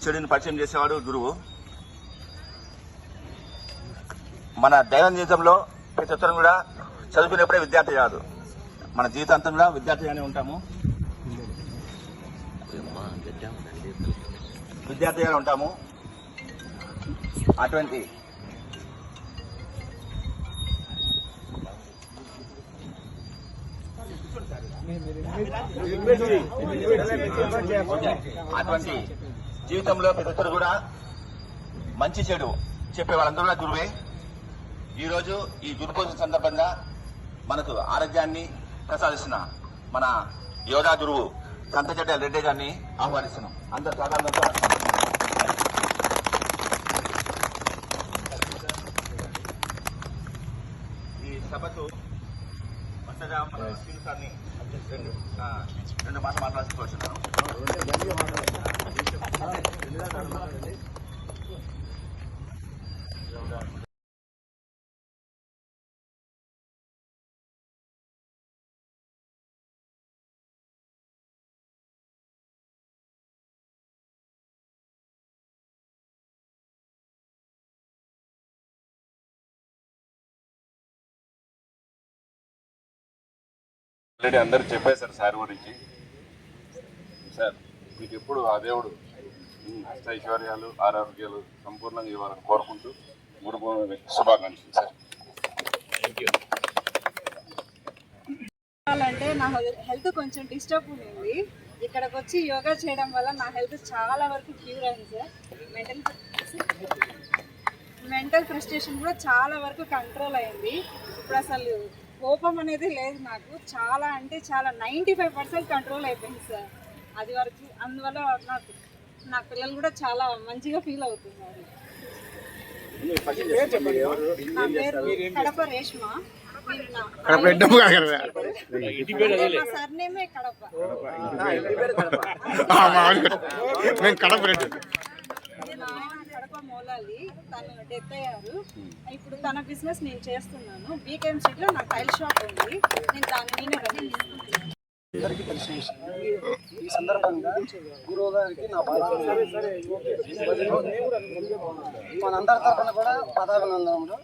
చెడుని పరిచయం చేసేవాడు గురువు. మన దైనందిన జీవితంలో ప్రతి ఒక్కరం కూడా చదువుకునేప్పుడే విద్యార్థి కాదు, మన జీవితాంతం కూడా విద్యార్థిగానే ఉంటాము. అటువంటి జీవితంలో ప్రతి ఒక్కరు కూడా మంచి చెడు చెప్పే వాళ్ళందరూ కూడా గురువే. ఈరోజు ఈ గురు పూజ సందర్భంగా మనకు ఆరోగ్యాన్ని ప్రసాదిస్తున్న మన యోగా గురువు సంతచెట్ట రెడ్డి గారిని ఆహ్వానిస్తున్నాం. అందరూ సాధారణంగా ఈ సభకు వరుసగా మన శ్రీ సార్ని రెండు మాటలు మాట్లాడుకోవచ్చున్నాను. ఆల్రెడీ అందరూ చెప్పేశారు సార్ గురించి. సార్ మీకు ఎప్పుడు ఆ దేవుడు అష్టైశ్వర్యాలు ఆరోగ్యాలు సంపూర్ణంగా ఇవ్వాలని కోరుకుంటూ గురు శుభాకాంక్షలు సార్. అంటే నా హెల్త్ కొంచెం డిస్టర్బ్ ఉంది. ఇక్కడికి వచ్చి యోగా చేయడం వల్ల నా హెల్త్ చాలా వరకు క్యూర్ అయింది సార్. మెంటల్ ఫ్రస్ట్రేషన్ కూడా చాలా వరకు కంట్రోల్ అయింది. ఇప్పుడు అసలు కోపం అనేది లేదు నాకు. చాలా అంటే చాలా 95% కంట్రోల్ అయిపోయింది సార్ అది వరకు. అందువల్ల నా పిల్లలు కూడా చాలా మంచిగా ఫీల్ అవుతున్నారు. నా పేరు కడప రేష్మ. సర్నేమే కడప. కడప మౌలాలి. తను డెత్ అయ్యారు. ఇప్పుడు తన బిజినెస్ నేను చేస్తున్నాను. బీకేఎం స్ట్రీట్లో నా టైల్ షాప్ ఉంది. నేను దానిని రన్ చేస్తున్నాను. అందరికీ తెలిసిన విషయం. ఈ సందర్భంగా గురువు గారికి నా మనందరి తరఫున కూడా పదాభినందనలు.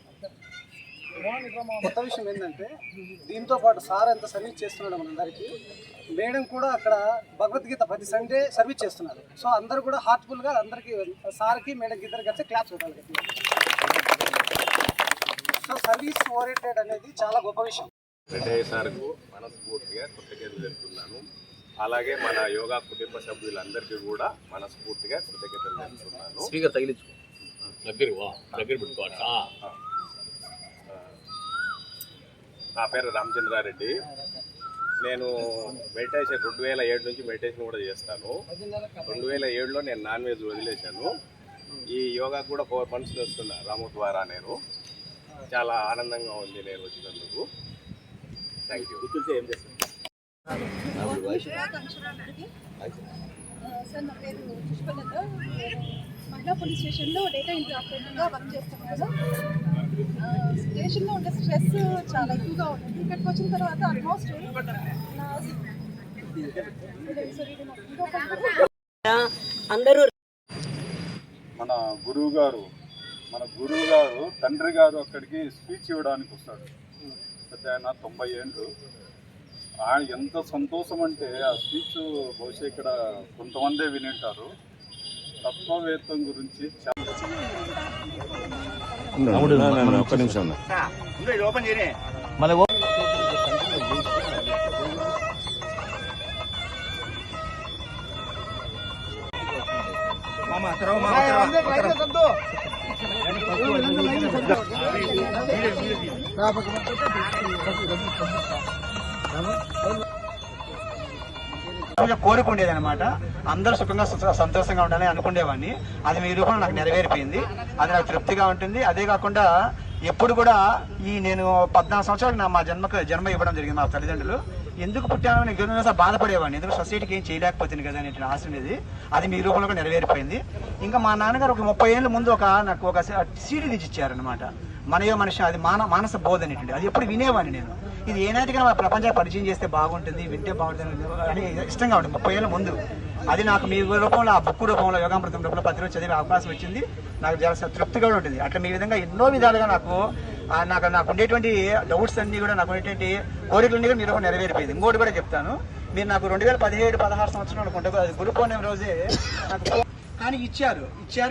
కొత్త విషయం ఏంటంటే దీంతో పాటు సార్ ఎంత సర్వీస్ చేస్తున్నాడు మనందరికీ. మేడం కూడా అక్కడ భగవద్గీత ప్రతి సండే సర్వీస్ చేస్తున్నారు. సో అందరూ కూడా హార్ట్ఫుల్గా అందరికీ సార్కి మేడంకి ఇద్దరికి కలిసి క్లాస్ చూడాలి. సో సర్వీస్ ఓరియంటెడ్ అనేది చాలా గొప్ప విషయం. రెడ్డి సార్కు మనస్ఫూర్తిగా కృతజ్ఞతలు తెలుపుతున్నాను. అలాగే మన యోగా కుటుంబ సభ్యులందరికీ కూడా మనస్ఫూర్తిగా కృతజ్ఞతలు తెలుపుతున్నాను. నా పేరు రామచంద్రారెడ్డి. నేను మెడిటేషన్ 2007 నుంచి మెడిటేషన్ కూడా చేస్తాను. 2007లో నేను నాన్ వెజ్ వదిలేశాను. ఈ యోగా కూడా 4 months వస్తున్నా రాము ద్వారా. నేను చాలా ఆనందంగా ఉంది నేను వచ్చినందుకు. Thank you. ఏం చేస్తాను సార్? నా పేరు పుష్పలత. మహిళా పోలీస్ స్టేషన్లో డేటా ఎంట్రీ ఆపరేటర్గా వర్క్ చేస్తున్నాను. స్టేషన్లో ఉండే స్ట్రెస్ చాలా ఎక్కువగా ఉంటుంది. ఇక్కడికి వచ్చిన తర్వాత ఆల్మోస్ట్ అందరూ మన గురువు గారు తండ్రి గారు అక్కడికి స్పీచ్ ఇవ్వడానికి వస్తాడు. ఆయన 90 ఏళ్ళు. ఆయన ఎంత సంతోషం అంటే ఆ స్పీచ్ బహుశా ఇక్కడ కొంతమందే వినింటారు. తత్వవేత్తం గురించి ఒక్క నిమిషం ఓపెన్ చేయనే. కోరుకుండేది అనమాట. అందరూ సుఖంగా సంతోషంగా ఉండాలని అనుకునేవాడిని. అది మీ రూపంలో నాకు నెరవేరిపోయింది. అది నాకు తృప్తిగా ఉంటుంది. అదే కాకుండా ఎప్పుడు కూడా నేను 14 సంవత్సరాలు మా జన్మ ఇవ్వడం జరిగింది. మా తల్లిదండ్రులు ఎందుకు పుట్టానో నేను బాధపడేవాడిని. ఎందుకు సొసైటీకి ఏం చేయలేకపోతుంది కదా అనే ఆశ ఉండేది. అది మీ రూపంలో కూడా నెరవేరిపోయింది. ఇంకా మా నాన్నగారు ఒక 30 ఏళ్ళ ముందు నాకు ఒక సీడీ తీసి ఇచ్చారనమాట. మనయో మనిషి, అది మానస బోధ అనేటువంటి. అది ఎప్పుడు వినేవాడిని నేను. ఇది ఏనాటిగా మన ప్రపంచానికి పరిచయం చేస్తే బాగుంటుంది, వింటే బాగుంటుంది అని ఇష్టంగా ఉంటుంది 30 ఏళ్ళ ముందు. అది నాకు మీ రూపంలో, ఆ బుక్ రూపంలో, యోగామృతం రూపంలో ప్రతిరోజు చదివే అవకాశం వచ్చింది. నాకు చాలా తృప్తిగా ఉంటుంది. అట్లా మీ విధంగా ఎన్నో విధాలుగా నాకు ఉండేటువంటి డౌట్స్ అన్ని కూడా, నాకు ఉండేటువంటి కోరికలన్నీ కూడా మీరు నెరవేరిపోయింది. ఇంకోటి కూడా చెప్తాను, మీరు నాకు 2017-16 సంవత్సరం అనుకుంటే అది గురు పౌర్ణమి రోజే నాకు కానీ ఇచ్చారు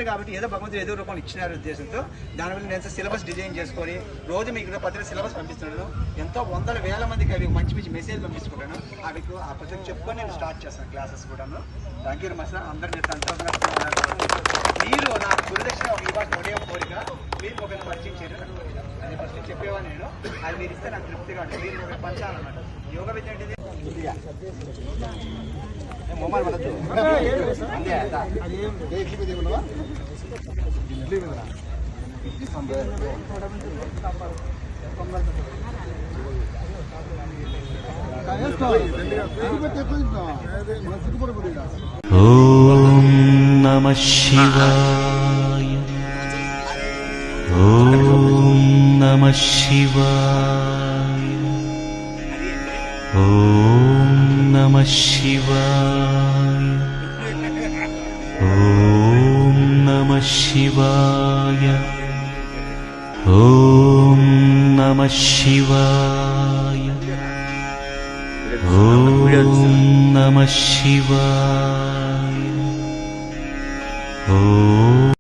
కాబట్టి ఏదో భగవంతుడు ఏదో రూపంలో ఇచ్చినారు ఉద్దేశంతో దానివల్ల నేను సిలబస్ డిజైన్ చేసుకొని రోజు మీకు పత్రిక సిలబస్ పంపిస్తున్నాను. ఎంతో వందల వేల మందికి అవి మంచి మంచి మెసేజ్ పంపించుకుంటాను. అవి ఆ పత్రిక చెప్పుకొని నేను స్టార్ట్ చేస్తాను క్లాసెస్ కూడాను. Thank you much. అందరూ నేను సంతోషంగా మీరు నాకు గురుదక్షిణ ఒక ఇవ్వాలి ఒకే కోరిక, మీరు ఒకరిని పరిచయం చేయడం అది ఫస్ట్ చెప్పేవాళ్ళు నేను. అది మీరు ఇస్తే నాకు తృప్తిగా ఉంటుంది. మీరు ఒకటి పంచాలన్నమాట. యోగ విద్య అంటే మొబైల్ పడద్దు అంతే. ఓం నమః శివాయ. ఓం నమః శివాయ. ఓం నమః శివాయ. ఓం నమః శివాయ. ఓం నమః శివాయ. ఓం నమః శివాయ. ఓం